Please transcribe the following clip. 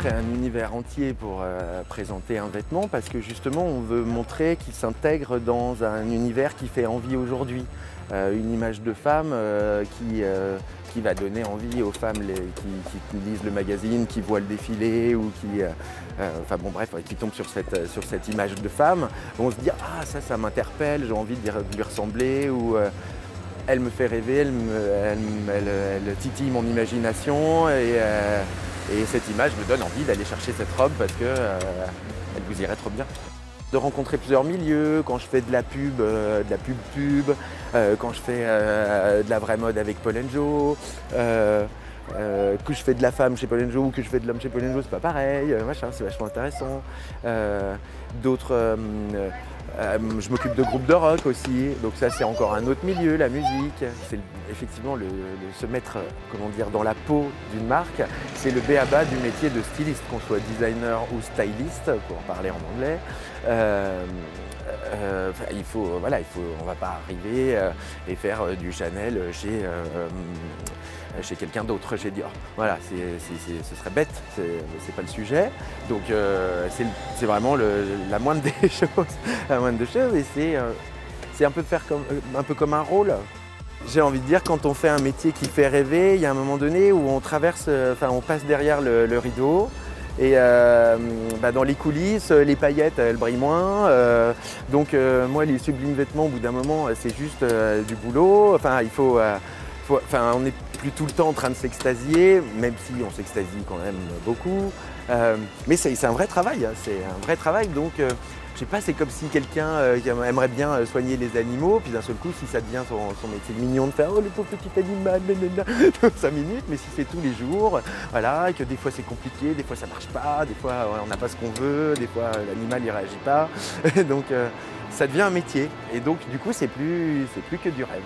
crée un univers entier pour présenter un vêtement parce que justement on veut montrer qu'il s'intègre dans un univers qui fait envie aujourd'hui. Une image de femme qui va donner envie aux femmes qui lisent le magazine, qui voient le défilé ou enfin bon bref, qui tombent sur cette image de femme, vont se dire « Ah ça m'interpelle, j'ai envie de lui ressembler » ou elle me fait rêver, elle titille mon imagination et cette image me donne envie d'aller chercher cette robe parce qu'elle vous irait trop bien. De rencontrer plusieurs milieux, quand je fais de la pub, quand je fais de la vraie mode avec Paul & Joe, que je fais de la femme chez Paul & Joe ou que je fais de l'homme chez Paul & Joe, c'est pas pareil, c'est vachement intéressant. Je m'occupe de groupes de rock aussi, donc ça c'est encore un autre milieu, la musique. C'est effectivement se mettre dans la peau d'une marque, c'est le b.a.-ba du métier de styliste, qu'on soit designer ou styliste, pour en parler en anglais. On va pas arriver et faire du Chanel chez quelqu'un d'autre, chez Dior. Voilà, ce serait bête, c'est pas le sujet. Donc c'est vraiment la moindre des choses, et c'est un peu comme un rôle. J'ai envie de dire, quand on fait un métier qui fait rêver, il y a un moment donné où on passe derrière le rideau. Et dans les coulisses, les paillettes, elles brillent moins. Moi, les sublimes vêtements, au bout d'un moment, c'est juste du boulot. On n'est plus tout le temps en train de s'extasier, même si on s'extasie quand même beaucoup. Mais c'est un vrai travail, donc je sais pas, c'est comme si quelqu'un aimerait bien soigner les animaux, puis d'un seul coup, si ça devient son métier mignon de faire « Oh, le pauvre petit animal, 5 minutes », mais si c'est tous les jours, voilà, et que des fois c'est compliqué, des fois ça marche pas, des fois on n'a pas ce qu'on veut, des fois l'animal il réagit pas, donc ça devient un métier, et donc du coup c'est plus que du rêve.